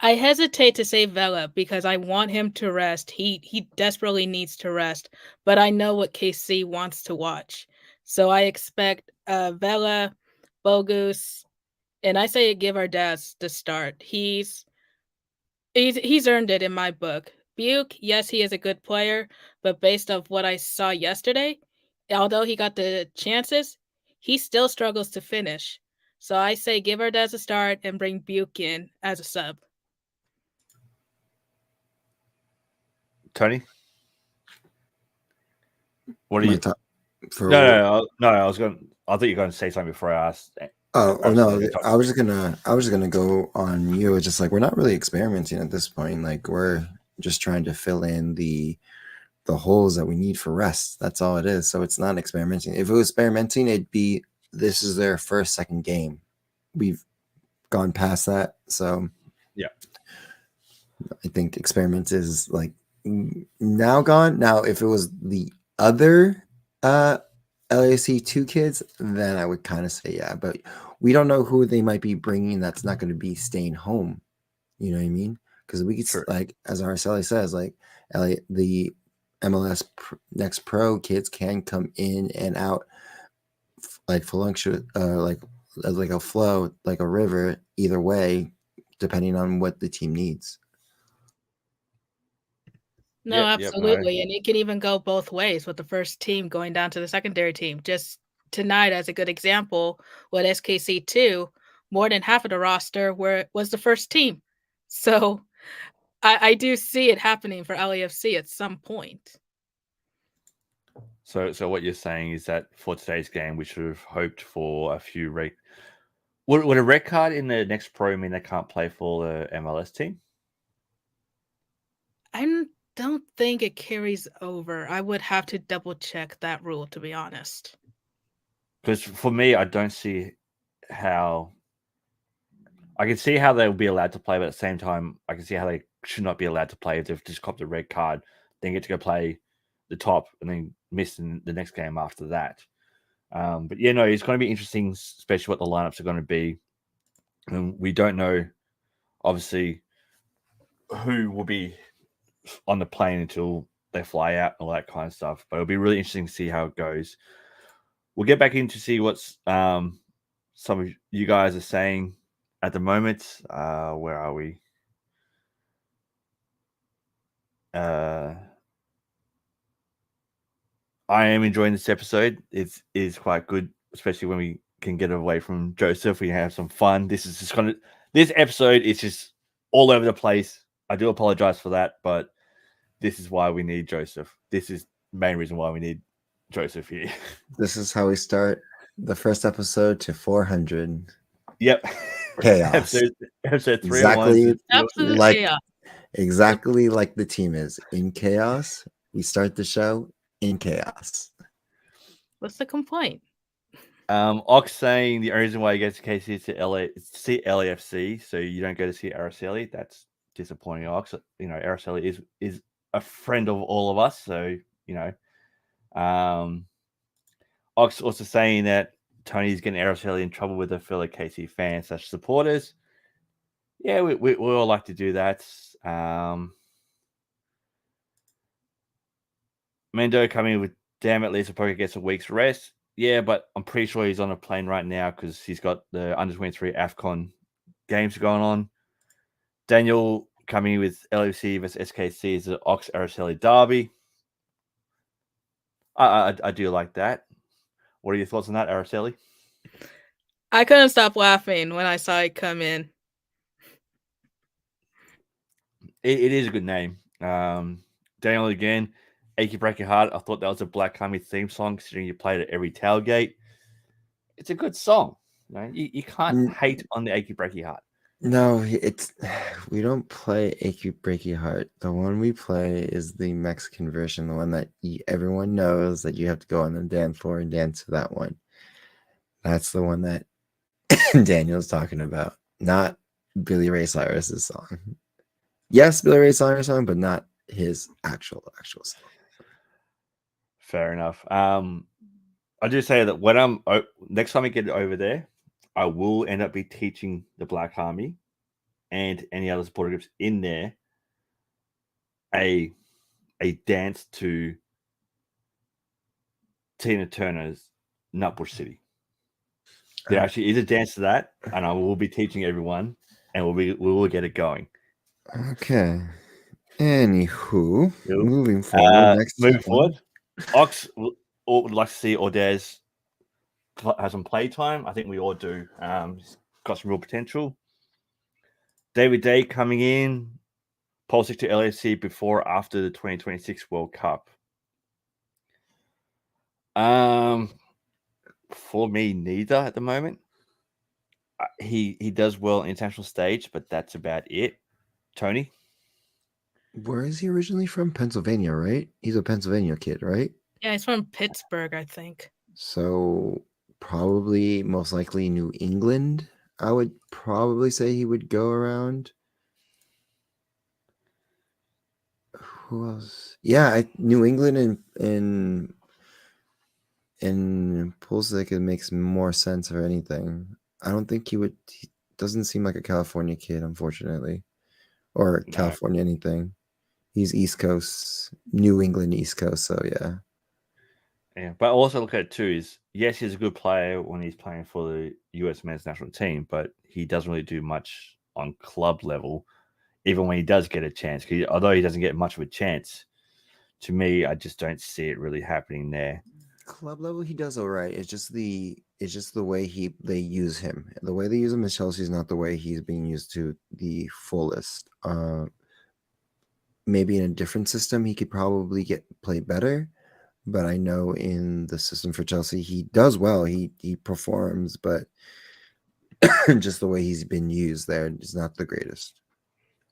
I hesitate to say Vela because I want him to rest. He desperately needs to rest, but I know what KC wants to watch. So I expect Vela, Bogus, and I say give our dads the start. He's earned it in my book. Buke, yes, he is a good player, but based off what I saw yesterday, although he got the chances, he still struggles to finish. So I say give our dads a start and bring Buke in as a sub. Tony? What are you? No. I was going. I thought you were going to say something before I asked. No! I was just gonna go on you. It's just like we're not really experimenting at this point. Like we're just trying to fill in the holes that we need for rest. That's all it is. So it's not experimenting. If it was experimenting, it'd be this is their second game. We've gone past that. So yeah, I think experiment is like now gone. Now, if it was the other LAC 2 kids, then I would kind of say yeah, but we don't know who they might be bringing that's not going to be staying home. You know what I mean? Because we could, like, as Araceli says, like the MLS Next Pro kids can come in and out like like a flow, like a river, either way, depending on what the team needs. No, absolutely. And it can even go both ways with the first team going down to the secondary team. Just tonight, as a good example, with SKC2, more than half of the roster was the first team. So I do see it happening for LAFC at some point. So what you're saying is that for today's game, we should have hoped for a few red. Would a red card in the next pro mean they can't play for the MLS team? I don't think it carries over. I would have to double check that rule, to be honest. Because for me, I don't see how. I can see how they'll be allowed to play, but at the same time, I can see how they should not be allowed to play if they've just copped a red card, then get to go play the top and then miss in the next game after that. But yeah, no, it's going to be interesting, especially what the lineups are going to be. And we don't know, obviously, who will be on the plane until they fly out and all that kind of stuff. But it'll be really interesting to see how it goes. We'll get back in to see what's some of you guys are saying at the moment. Where are we? I am enjoying this episode. It is quite good, especially when we can get away from Joseph. We have some fun. This episode is just all over the place. I do apologize for that, but this is why we need Joseph. This is the main reason why we need Joseph here. This is how we start the first episode to 400. Yep. Chaos. episode 301. Absolute like chaos. exactly like the team is in chaos. We start the show in chaos. What's the complaint? Ox saying the only reason why you go to KC is to see LAFC, so you don't go to see Araceli. That's disappointing, Ox. You know, Araceli is a friend of all of us, so you know. Ox also saying that Tony's getting Araceli in trouble with a fellow KC fans / supporters. Yeah, we all like to do that. Mendo coming with, damn, at least Apoka gets a week's rest. Yeah, but I'm pretty sure he's on a plane right now because he's got the under-23 AFCON games going on. Daniel coming with LFC versus SKC is the Ox Araceli derby. I do like that. What are your thoughts on that, Araceli? I couldn't stop laughing when I saw it come in. It is a good name. Daniel again, Achy Break Your Heart. I thought that was a Black Army theme song, considering you played it at every tailgate. It's a good song. You can't hate on the Achy Break Your Heart. No, we don't play Achy Breaky Heart. The one we play is the Mexican version, the one that everyone knows that you have to go on the dance floor and dance to that one. That's the one that Daniel's talking about, not Billy Ray Cyrus's song. Yes, Billy Ray Cyrus song, but not his actual song. Fair enough. I do say that when next time I get over there, I will end up be teaching the Black Army and any other supporter groups in there a dance to Tina Turner's Nutbush City. There actually is a dance to that, and I will be teaching everyone, and we will get it going. Okay. Anywho, moving forward. Ox would like to see Ordez have some play time. I think we all do. He's got some real potential. David Day coming in, pulsing to LAFC before or after the 2026 World Cup. For me, neither at the moment. He does well on international stage, but that's about it. Tony? Where is he originally from? Pennsylvania, right? He's a Pennsylvania kid, right? Yeah, he's from Pittsburgh, I think. So probably most likely New England. I would probably say he would go around. Who else? Yeah, New England and Pulisic, it makes more sense for anything. I don't think he doesn't seem like a California kid, unfortunately, or California anything. He's East Coast, New England East Coast, so yeah. Yeah, but also look at it too is, yes, he's a good player when he's playing for the US men's national team, but he doesn't really do much on club level, even when he does get a chance. Although he doesn't get much of a chance, to me, I just don't see it really happening there. Club level, he does all right. It's just the way they use him. The way they use him at Chelsea is not the way he's being used to the fullest. Maybe in a different system, he could probably play better. but I know in the system for Chelsea, he does well. He performs, but just the way he's been used there is not the greatest.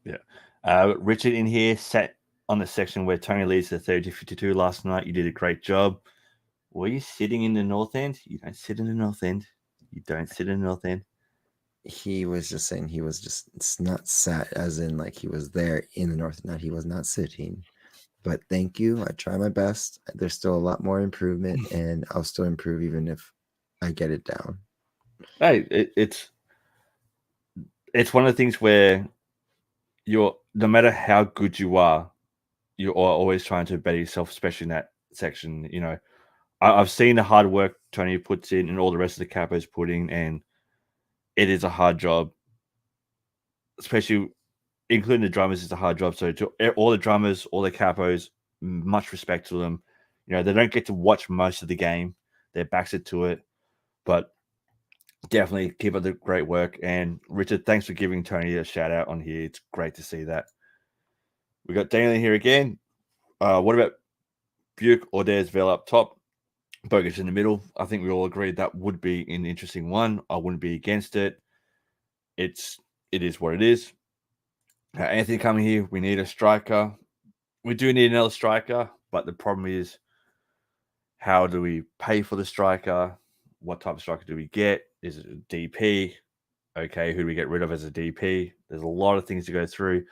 Yeah. Richard in here sat on the section where Tony leads the 30-52 last night. You did a great job. Were you sitting in the north end? You don't sit in the north end. You don't sit in the north end. He was just saying he was just, it's not sat as in like he was there in the north, not he was not sitting. But thank you. I try my best. There's still a lot more improvement, and I'll still improve even if I get it down. Hey, it's one of the things where you're, no matter how good you are always trying to better yourself, especially in that section. You know, I've seen the hard work Tony puts in and all the rest of the capos put in, and it is a hard job, especially including the drummers. It's a hard job. So to all the drummers, all the capos, much respect to them. You know, they don't get to watch most of the game. Their backs are to it, but definitely keep up the great work. And Richard, thanks for giving Tony a shout out on here. It's great to see that. We got Daniel here again. What about Buick or Daresville up top? Bogus in the middle. I think we all agreed that would be an interesting one. I wouldn't be against it. It is what it is. Anthony coming here. We need a striker. We do need another striker, but the problem is, how do we pay for the striker? What type of striker do we get? Is it a DP? Okay, who do we get rid of as a DP? There's a lot of things to go through.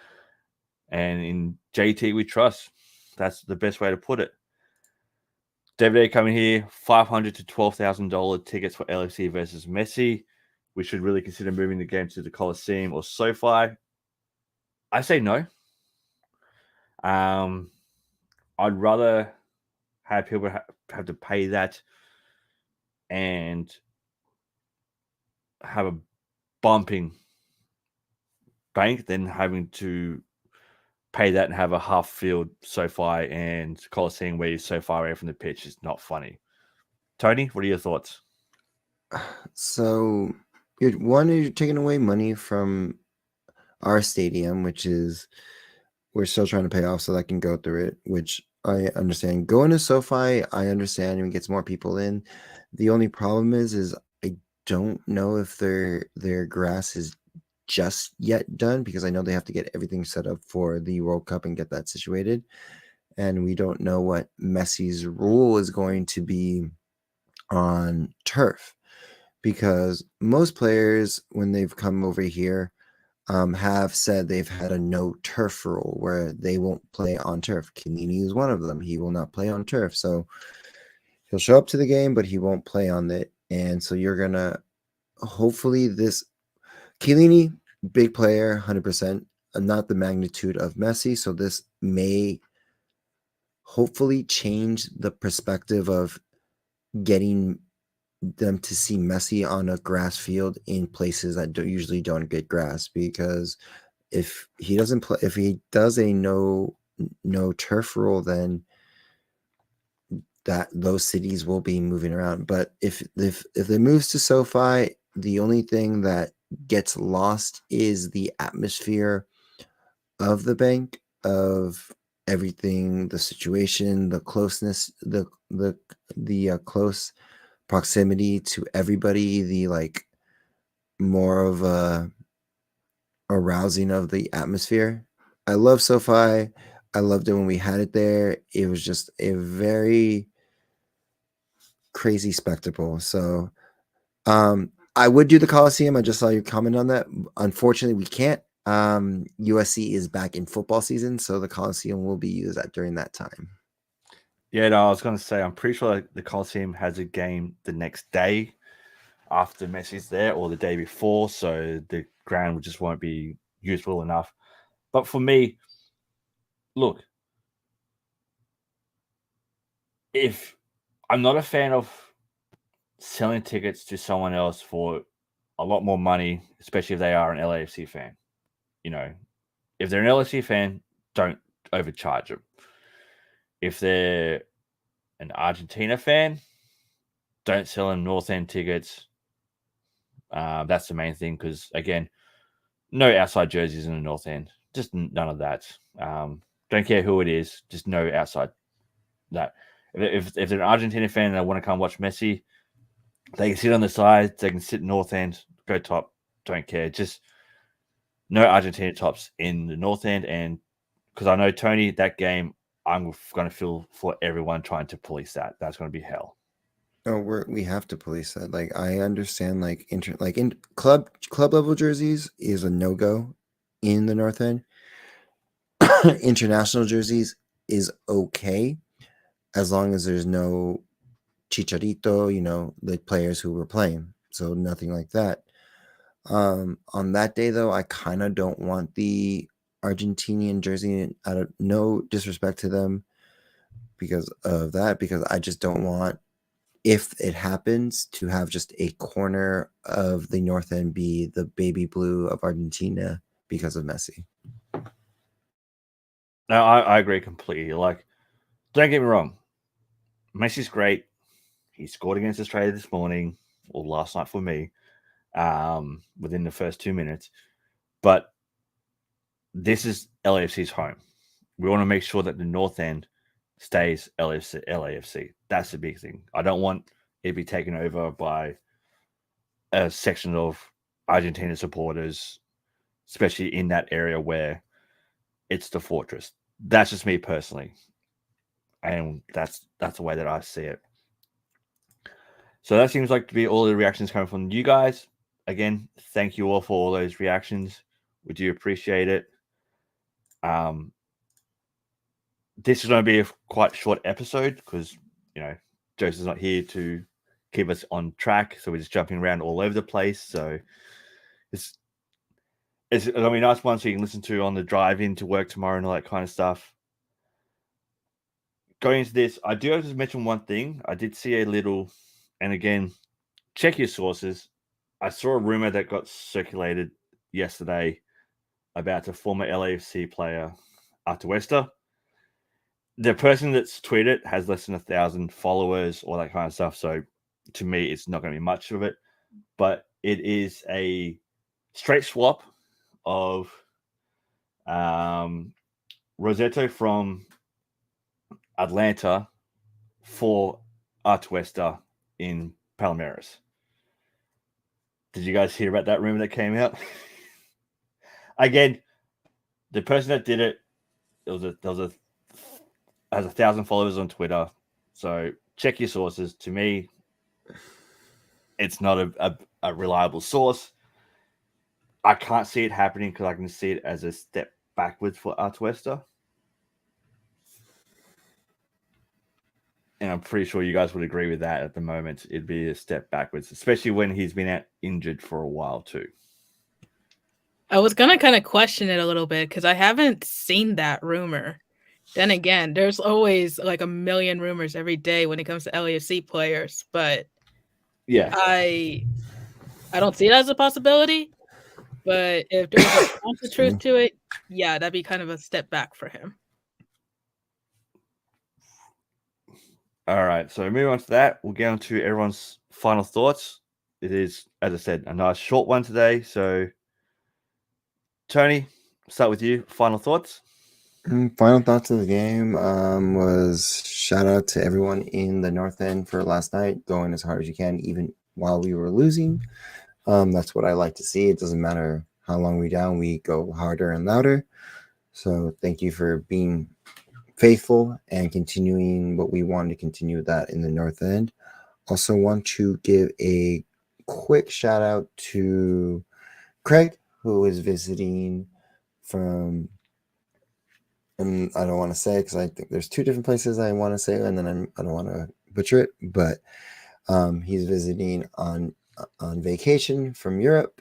And in JT, we trust. That's the best way to put it. David A coming here, $500 to $12,000 tickets for LFC versus Messi. We should really consider moving the game to the Coliseum or SoFi. I say no. I'd rather have people have to pay that and have a bumping bank than having to pay that and have a half field SoFi and Coliseum where you're so far away from the pitch is not funny. Tony, what are your thoughts? So, you're taking away money from our stadium, which is we're still trying to pay off so that I can go through it, which I understand. Going to SoFi, I understand, and gets more people in. The only problem is I don't know if their grass is just yet done, because I know they have to get everything set up for the World Cup and get that situated. And we don't know what Messi's rule is going to be on turf, because most players, when they've come over here, have said they've had a no turf rule where they won't play on turf. Chiellini is one of them. He will not play on turf. So he'll show up to the game, but he won't play on it. And so you're going to, hopefully this, Chiellini, big player, 100%, not the magnitude of Messi. So this may hopefully change the perspective of getting them to see Messi on a grass field in places that usually don't get grass, because if he doesn't play, if he does a no turf rule, then that those cities will be moving around. But if it moves to SoFi, the only thing that gets lost is the atmosphere of the bank, of everything, the situation, the closeness, the close proximity to everybody, the like more of a arousing of the atmosphere. I love SoFi. I loved it when we had it there. It was just a very crazy spectacle. So I would do the Coliseum. I just saw your comment on that. Unfortunately, we can't. USC is back in football season, so the Coliseum will be used during that time. Yeah, no, I was going to say, I'm pretty sure the Coliseum has a game the next day after Messi's there, or the day before, so the ground just won't be useful enough. But for me, look, if I'm not a fan of selling tickets to someone else for a lot more money, especially if they are an LAFC fan. You know, if they're an LAFC fan, don't overcharge them. If they're an Argentina fan, don't sell them North End tickets. That's the main thing, because, again, no outside jerseys in the North End. Just none of that. Don't care who it is. Just no outside that. If they're an Argentina fan and they want to come watch Messi, they can sit on the sides. They can sit north end, go top. Don't care. Just no Argentina tops in the north end. And because I know, Tony, that game, I'm going to feel for everyone trying to police that. That's going to be hell. No, we have to police that. Like, I understand, like in club level jerseys is a no go in the north end. International jerseys is okay as long as there's no Chicharito, the players who were playing. So nothing like that. On that day though, I kind of don't want the Argentinian jersey, out of no disrespect to them because of that, because I just don't want, if it happens, to have just a corner of the north end be the baby blue of Argentina because of Messi. No, I agree completely. Like, don't get me wrong, Messi's great. He scored against Australia this morning, or last night for me, within the first 2 minutes. But this is LAFC's home. We want to make sure that the north end stays LAFC. That's the big thing. I don't want it to be taken over by a section of Argentina supporters, especially in that area where it's the fortress. That's just me personally. And that's the way that I see it. So that seems like to be all the reactions coming from you guys. Again, thank you all for all those reactions. We do appreciate it. This is going to be a quite short episode because, Joseph's not here to keep us on track. So we're just jumping around all over the place. So it's going to be a nice one so you can listen to on the drive into work tomorrow and all that kind of stuff. Going into this, I do have to mention one thing. I did see a little, and again, check your sources. I saw a rumor that got circulated yesterday about a former LAFC player, Atuesta. The person that's tweeted has less than 1,000 followers, all that kind of stuff. So to me, it's not going to be much of it. But it is a straight swap of Rosetto from Atlanta for Atuesta in Palmeiras. Did you guys hear about that rumor that came out? Again, the person that did it, has 1,000 followers on Twitter. So check your sources. To me, it's not a reliable source. I can't see it happening because I can see it as a step backwards for Atuesta. And I'm pretty sure you guys would agree with that at the moment. It'd be a step backwards, especially when he's been out injured for a while too. I was going to kind of question it a little bit because I haven't seen that rumor. Then again, there's always like a million rumors every day when it comes to LAFC players. But yeah, I don't see it as a possibility. But if there's an ounce of truth to it, yeah, that'd be kind of a step back for him. All right, so moving on to that, we'll get on to everyone's final thoughts. It is, as I said, a nice short one today. So, Tony, start with you. Final thoughts? Final thoughts of the game was shout out to everyone in the North End for last night, going as hard as you can, even while we were losing. That's what I like to see. It doesn't matter how long we're down, we go harder and louder. So thank you for being faithful and continuing what we want to continue with that in the North End. Also want to give a quick shout out to Craig, who is visiting from, and I don't want to say because I think there's two different places I want to say, and then I don't want to butcher it, but he's visiting on vacation from Europe,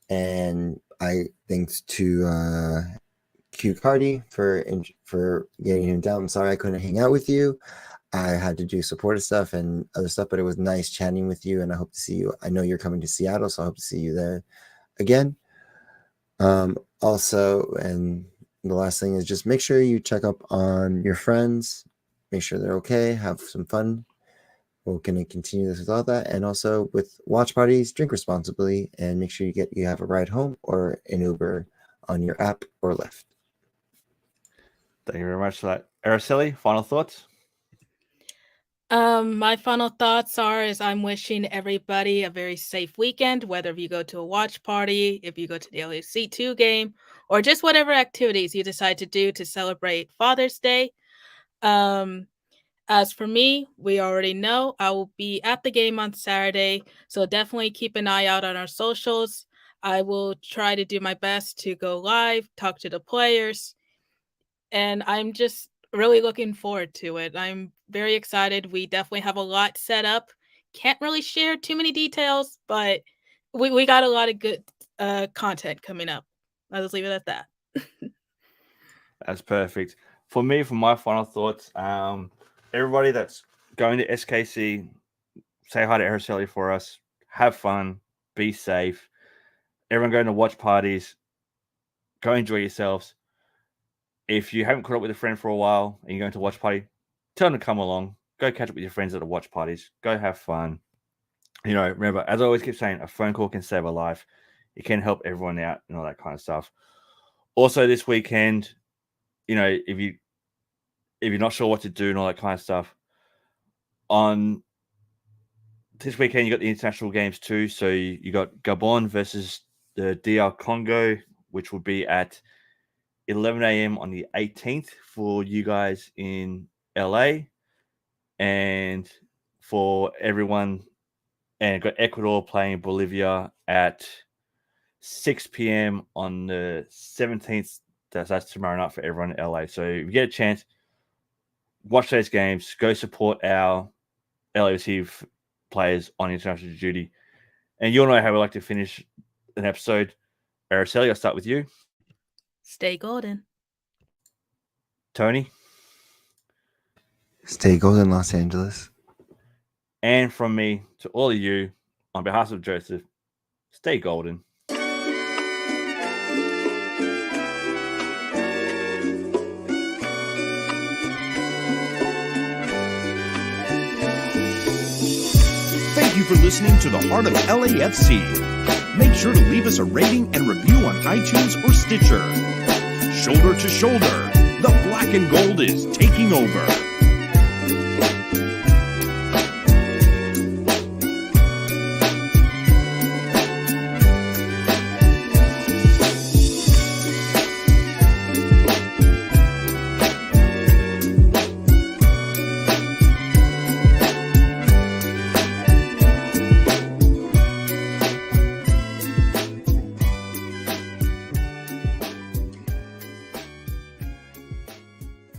and I thanks to Q Cardi for getting him down. I'm sorry I couldn't hang out with you. I had to do supportive stuff and other stuff, but it was nice chatting with you, and I hope to see you. I know you're coming to Seattle, so I hope to see you there again. Also, and the last thing is just make sure you check up on your friends, make sure they're okay, have some fun. We're going to continue this with all that, and also with watch parties, drink responsibly, and make sure you have a ride home or an Uber on your app or Lyft. Thank you very much for that. Araceli, final thoughts? My final thoughts are is I'm wishing everybody a very safe weekend, whether if you go to a watch party, if you go to the LAFC 2 game, or just whatever activities you decide to do to celebrate Father's Day. Um, as for me, we already know I will be at the game on Saturday, so definitely keep an eye out on our socials. I will try to do my best to go live, talk to the players, and I'm just really looking forward to it. I'm very excited. We definitely have a lot set up. Can't really share too many details, but we got a lot of good content coming up. I'll just leave it at that. That's perfect. For me, for my final thoughts, everybody that's going to SKC, say hi to Araceli for us. Have fun. Be safe. Everyone going to watch parties. Go enjoy yourselves. If you haven't caught up with a friend for a while and you're going to watch party, tell them to come along. Go catch up with your friends at the watch parties. Go have fun. You know, remember, as I always keep saying, a phone call can save a life. It can help everyone out and all that kind of stuff. Also, this weekend, you know, if you're not sure what to do and all that kind of stuff, on this weekend you got the international games too. So you got Gabon versus the DR Congo, which will be at 11 a.m. on the 18th for you guys in LA, and for everyone, and got Ecuador playing Bolivia at 6 p.m. on the 17th. That's tomorrow night for everyone in LA. So if you get a chance, watch those games. Go support our LAFC players on international duty. And you'll know how we like to finish an episode. Araceli, I'll start with you. Stay golden. Tony. Stay golden, Los Angeles. And from me to all of you, on behalf of Joseph, stay golden. Thank you for listening to the Heart of LAFC. Make sure to leave us a rating and review on iTunes or Stitcher. Shoulder to shoulder, the black and gold is taking over.